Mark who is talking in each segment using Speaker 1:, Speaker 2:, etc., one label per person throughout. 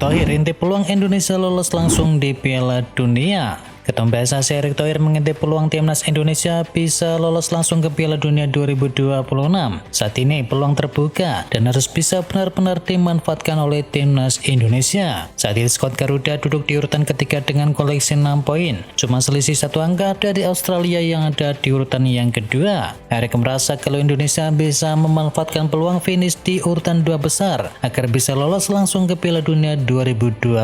Speaker 1: Thohir intip peluang Indonesia lolos langsung di Piala Dunia. Ketua PSSI Erick Thohir mengintip peluang timnas Indonesia bisa lolos langsung ke Piala Dunia 2026. Saat ini peluang terbuka dan harus bisa benar-benar dimanfaatkan oleh timnas Indonesia. Saat ini skuad Garuda duduk di urutan ketiga dengan koleksi 6 poin, cuma selisih 1 angka dari Australia yang ada di urutan yang kedua. Erick merasa kalau Indonesia bisa memanfaatkan peluang finish di urutan 2 besar agar bisa lolos langsung ke Piala Dunia 2026.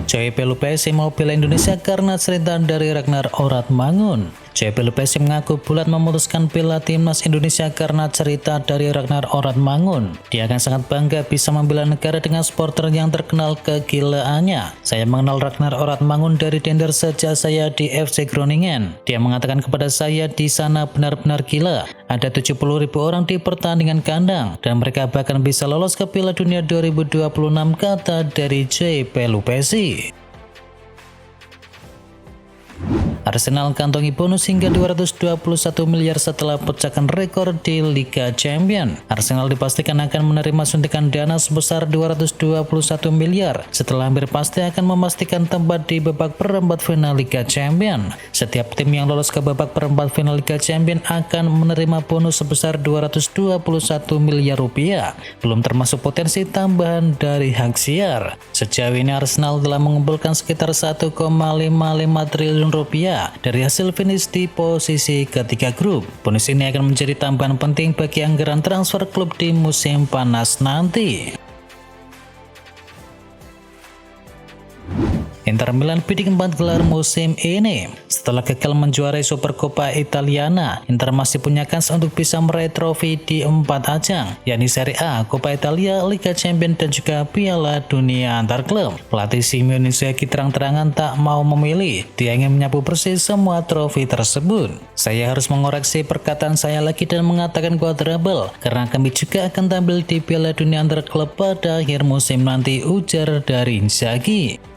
Speaker 1: CP PSSI mau bela Indonesia karena cerita dari Ragnar Oratmangun. CP PSSI mengaku bulat memutuskan bela timnas Indonesia karena cerita dari Ragnar Oratmangun. Dia akan sangat bangga bisa membela negara dengan supporter yang terkenal kegilaannya. Saya mengenal Ragnar Oratmangun dari Dender sejak saya di FC Groningen. Dia mengatakan kepada saya di sana benar-benar gila. Ada 70.000 orang di pertandingan kandang dan mereka bahkan bisa lolos ke Piala Dunia 2026, kata dari CP PSSI. Arsenal kantongi bonus hingga 221 miliar setelah pecahkan rekor di Liga Champions. Arsenal dipastikan akan menerima suntikan dana sebesar 221 miliar setelah hampir pasti akan memastikan tempat di babak perempat final Liga Champions. Setiap tim yang lolos ke babak perempat final Liga Champions akan menerima bonus sebesar 221 miliar rupiah, belum termasuk potensi tambahan dari hak siar. Sejauh ini Arsenal telah mengumpulkan sekitar 1,55 triliun rupiah dari hasil finish di posisi ketiga grup. Bonus ini akan menjadi tambahan penting bagi anggaran transfer klub di musim panas nanti. Inter Milan bidik 4 gelar musim ini. Setelah gagal menjuarai Supercoppa Italiana, Inter masih punya kans untuk bisa meraih trofi di 4 ajang, yakni Serie A, Coppa Italia, Liga Champions, dan juga Piala Dunia antar klub. Pelatih Simeone Inzaghi terang-terangan tak mau memilih, dia ingin menyapu bersih semua trofi tersebut. Saya harus mengoreksi perkataan saya lagi dan mengatakan quadruple, karena kami juga akan tampil di Piala Dunia antar klub pada akhir musim nanti, ujar dari Inzaghi.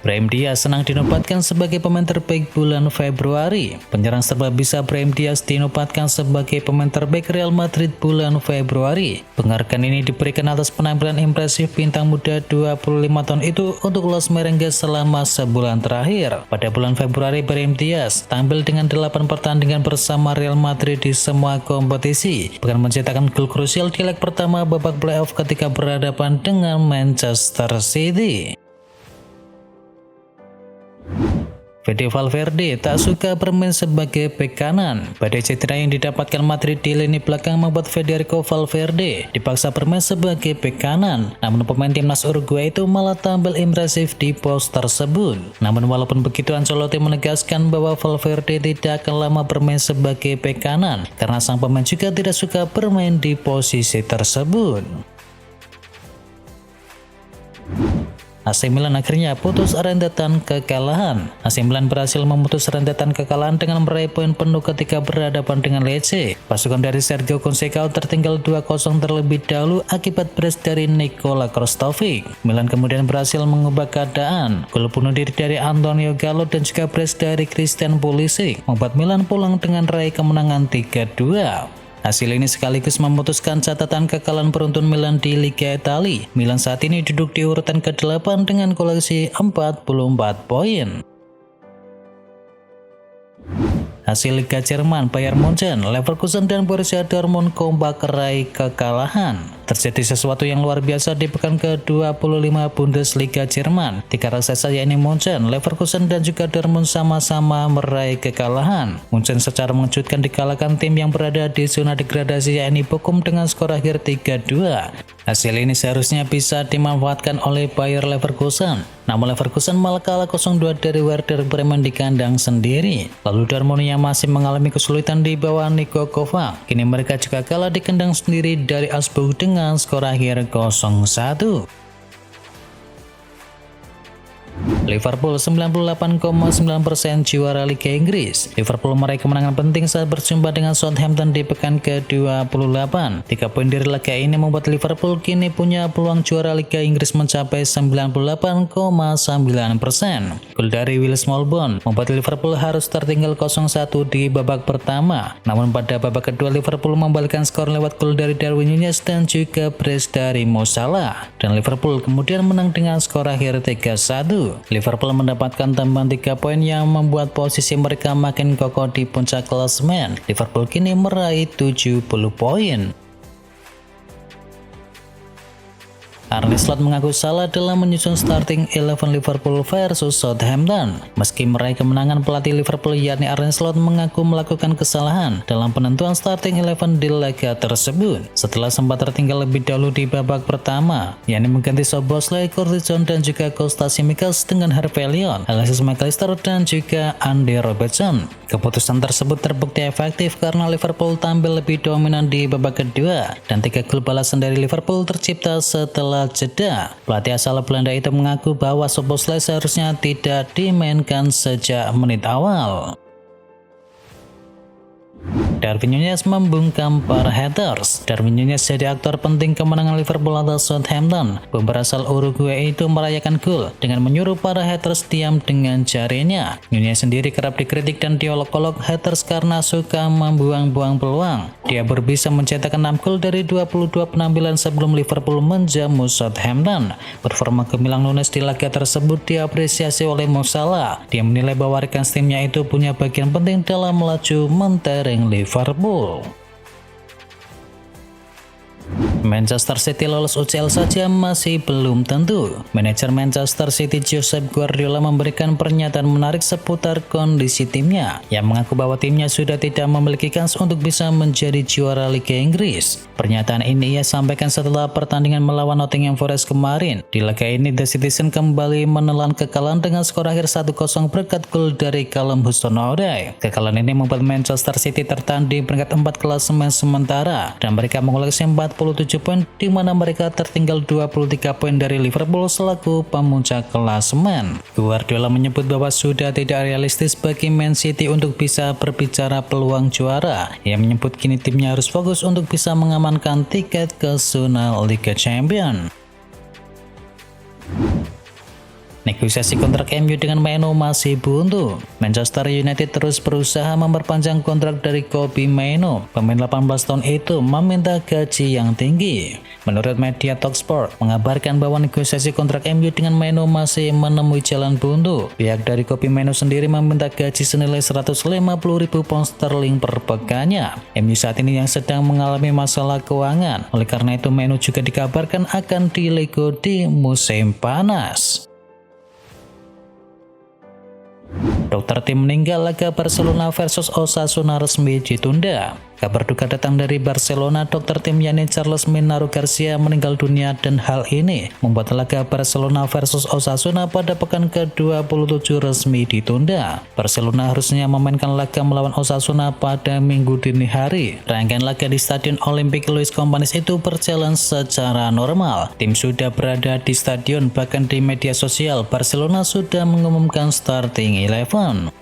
Speaker 1: Brahim Diaz senang dinobatkan sebagai pemain terbaik bulan Februari. Penyerang serba bisa Brahim Diaz dinobatkan sebagai pemain terbaik Real Madrid bulan Februari. Penghargaan ini diberikan atas penampilan impresif bintang muda 25 tahun itu untuk Los Merengues selama sebulan terakhir. Pada bulan Februari, Brahim Diaz tampil dengan 8 pertandingan bersama Real Madrid di semua kompetisi, bahkan mencetakkan gol krusial di leg pertama babak playoff ketika berhadapan dengan Manchester City. Fede Valverde tak suka bermain sebagai bek kanan. Badai cedera yang didapatkan Madrid di lini belakang membuat Federico Valverde dipaksa bermain sebagai bek kanan. Namun pemain timnas Uruguay itu malah tampil impresif di pos tersebut. Namun walaupun begitu, Ancelotti menegaskan bahwa Valverde tidak akan lama bermain sebagai bek kanan karena sang pemain juga tidak suka bermain di posisi tersebut. AC Milan akhirnya putus rentetan kekalahan. AC Milan berhasil memutus rentetan kekalahan dengan meraih poin penuh ketika berhadapan dengan Lecce. Pasukan dari Sergio Conceição tertinggal 2-0 terlebih dahulu akibat brace dari Nikola Krostovic. Milan kemudian berhasil mengubah keadaan. Gol bunuh diri dari Antonio Gallo dan juga brace dari Christian Pulisic membuat Milan pulang dengan raih kemenangan 3-2. Hasil ini sekaligus memutuskan catatan kekalahan beruntun Milan di Liga Italia. Milan saat ini duduk di urutan ke-8 dengan koleksi 44 poin. Hasil Liga Jerman, Bayern Munchen, Leverkusen, dan Borussia Dortmund kompak meraih kekalahan. Terjadi sesuatu yang luar biasa di pekan ke-25 Bundesliga Jerman. 3 raksasa yakni Munchen, Leverkusen, dan juga Dortmund sama-sama meraih kekalahan. Munchen secara mengejutkan dikalahkan tim yang berada di zona degradasi yakni Bochum dengan skor akhir 3-2. Hasil ini seharusnya bisa dimanfaatkan oleh Bayer Leverkusen. Namun Leverkusen malah kalah 0-2 dari Werder Bremen di kandang sendiri. Lalu Dortmund yang masih mengalami kesulitan di bawah Niko Kovac, kini mereka juga kalah di kandang sendiri dari Augsburg dengan skor akhir 0-1. Liverpool 98,9% juara Liga Inggris. Liverpool meraih kemenangan penting saat berjumpa dengan Southampton di pekan ke-28. 3 poin dari laga ini membuat Liverpool kini punya peluang juara Liga Inggris mencapai 98,9%. Gol dari Will Smallbone membuat Liverpool harus tertinggal 0-1 di babak pertama. Namun pada babak kedua Liverpool membalikkan skor lewat gol dari Darwin Núñez dan juga brace dari Mo Salah. Dan Liverpool kemudian menang dengan skor akhir 3-1. Liverpool mendapatkan tambahan 3 poin yang membuat posisi mereka makin kokoh di puncak klasemen. Liverpool kini meraih 70 poin. Arne Slot mengaku salah dalam menyusun starting 11 Liverpool versus Southampton. Meski meraih kemenangan, pelatih Liverpool yakni Arne Slot mengaku melakukan kesalahan dalam penentuan starting 11 di laga tersebut. Setelah sempat tertinggal lebih dahulu di babak pertama, yakni mengganti Szoboszlai, Curtis Jones dan juga Kostas Tsimikas dengan Harvey Elliott, Alexis McAllister dan juga Andy Robertson. Keputusan tersebut terbukti efektif karena Liverpool tampil lebih dominan di babak kedua dan 3 gol balasan dari Liverpool tercipta setelah jeda. Pelatih asal Belanda itu mengaku bahwa Szoboszlai seharusnya tidak dimainkan sejak menit awal. Darwin Núñez membungkam para haters. Darwin Núñez jadi aktor penting kemenangan Liverpool atas Southampton. Pemain asal Uruguay itu merayakan gol dengan menyuruh para haters diam dengan jarinya. Núñez sendiri kerap dikritik dan diolok-olok haters karena suka membuang-buang peluang. Dia baru bisa mencetak 6 gol dari 22 penampilan sebelum Liverpool menjamu Southampton. Performa gemilang Núñez di laga tersebut diapresiasi oleh Mo Salah. Dia menilai bahwa rekan timnya itu punya bagian penting dalam melaju mentereng Liverpool. Manchester City lolos UCL saja masih belum tentu. Manajer Manchester City Josep Guardiola memberikan pernyataan menarik seputar kondisi timnya, yang mengaku bahwa timnya sudah tidak memiliki kans untuk bisa menjadi juara Liga Inggris. Pernyataan ini ia sampaikan setelah pertandingan melawan Nottingham Forest kemarin. Di laga ini The Citizen kembali menelan kekalahan dengan skor akhir 1-0 berkat gol dari Callum Hudson-Odoi. Kekalahan ini membuat Manchester City tertahan di peringkat 4 klasemen sementara dan mereka mengoleksi 47 poin, di mana mereka tertinggal 23 poin dari Liverpool selaku pemuncak klasemen. Guardiola menyebut bahwa sudah tidak realistis bagi Man City untuk bisa berbicara peluang juara. Ia menyebut kini timnya harus fokus untuk bisa mengamankan tiket ke zona Liga Champions. Negosiasi kontrak MU dengan Mainoo masih buntu. Manchester United terus berusaha memperpanjang kontrak dari Kobbie Mainoo. Pemain 18 tahun itu meminta gaji yang tinggi. Menurut media Talksport mengabarkan bahwa negosiasi kontrak MU dengan Mainoo masih menemui jalan buntu. Pihak dari Kobbie Mainoo sendiri meminta gaji senilai 150.000 pound sterling per pekannya. MU saat ini yang sedang mengalami masalah keuangan. Oleh karena itu Mainoo juga dikabarkan akan dilego di musim panas. Dokter tim meninggal, laga Barcelona versus Osasuna resmi ditunda. Kabar duka datang dari Barcelona. Dokter tim yakni Charles Minaro Garcia meninggal dunia dan hal ini membuat laga Barcelona versus Osasuna pada pekan ke-27 resmi ditunda. Barcelona harusnya memainkan laga melawan Osasuna pada Minggu dini hari. Rangkaian laga di Stadion Olympique Luis Companys itu berjalan secara normal. Tim sudah berada di stadion, bahkan di media sosial Barcelona sudah mengumumkan starting 11.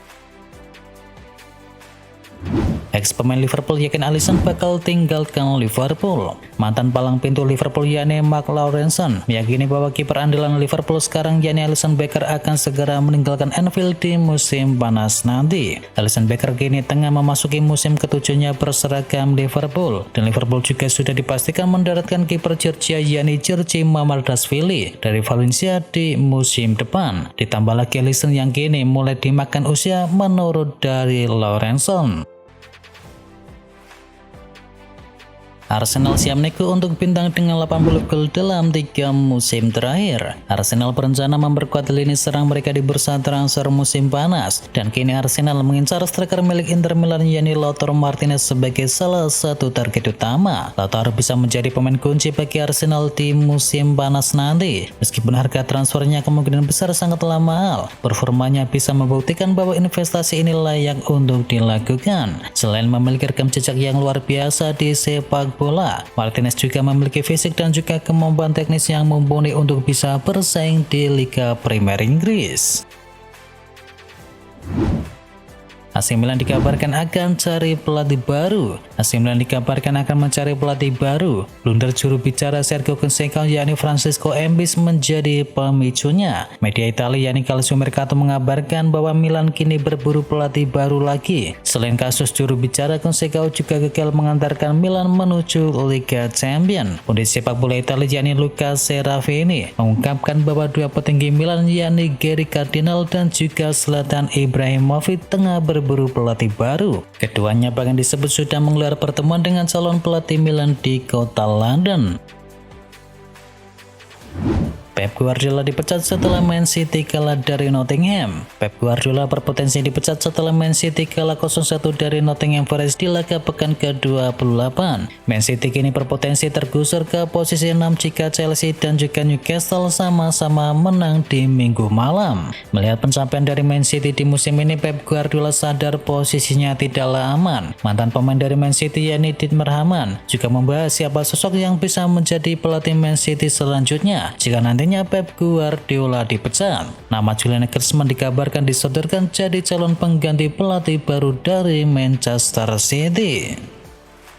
Speaker 1: Ex-pemain Liverpool yakin Alisson bakal tinggalkan Liverpool. Mantan palang pintu Liverpool yakni Mark Lawrenson meyakini bahwa kiper andalan Liverpool sekarang yakni Alisson Becker akan segera meninggalkan Anfield di musim panas nanti. Alisson Becker kini tengah memasuki musim ketujuhnya berseragam Liverpool, dan Liverpool juga sudah dipastikan mendaratkan kiper Georgia yakni Georgi Mamardashvili dari Valencia di musim depan. Ditambah lagi Alisson yang kini mulai dimakan usia menurut dari Lawrenson. Arsenal siap nego untuk bintang dengan 80 gol dalam 3 musim terakhir. Arsenal berencana memperkuat lini serang mereka di bursa transfer musim panas, dan kini Arsenal mengincar striker milik Inter Milan yakni Lautaro Martinez sebagai salah satu target utama. Lautaro bisa menjadi pemain kunci bagi Arsenal di musim panas nanti. Meskipun harga transfernya kemungkinan besar sangatlah mahal, performanya bisa membuktikan bahwa investasi ini layak untuk dilakukan. Selain memiliki rekam jejak yang luar biasa di sepak bola. Martinez juga memiliki fisik dan juga kemampuan teknis yang mumpuni untuk bisa bersaing di Liga Premier Inggris. AC Milan dikabarkan akan cari pelatih baru. AC Milan dikabarkan akan mencari pelatih baru. Blunder juru bicara Sergio Conceição yakni Francisco Embis menjadi pemicunya. Media Italia yakni Calcio Mercato mengabarkan bahwa Milan kini berburu pelatih baru lagi. Selain kasus juru bicara, Conceição juga gagal mengantarkan Milan menuju Liga Champions. Kondisi sepak bola Italia yakni Luca Serafini mengungkapkan bahwa dua petinggi Milan yakni Gary Cardinal dan juga Zlatan Ibrahimovic tengah berburu pelatih baru. Keduanya bahkan disebut sudah menggelar pertemuan dengan calon pelatih Milan di kota London. Pep Guardiola dipecat setelah Man City kalah dari Nottingham. Pep Guardiola berpotensi dipecat setelah Man City kalah 0-1 dari Nottingham Forest di laga pekan ke-28. Man City kini berpotensi tergusur ke posisi 6 jika Chelsea dan juga Newcastle sama-sama menang di Minggu malam. Melihat pencapaian dari Man City di musim ini, Pep Guardiola sadar posisinya tidaklah aman. Mantan pemain dari Man City yakni Dietmar Hamann juga membahas siapa sosok yang bisa menjadi pelatih Man City selanjutnya jika nantinya Pep Guardiola dipecat. Nama Julian Nagelsmann dikabarkan disodorkan jadi calon pengganti pelatih baru dari Manchester City.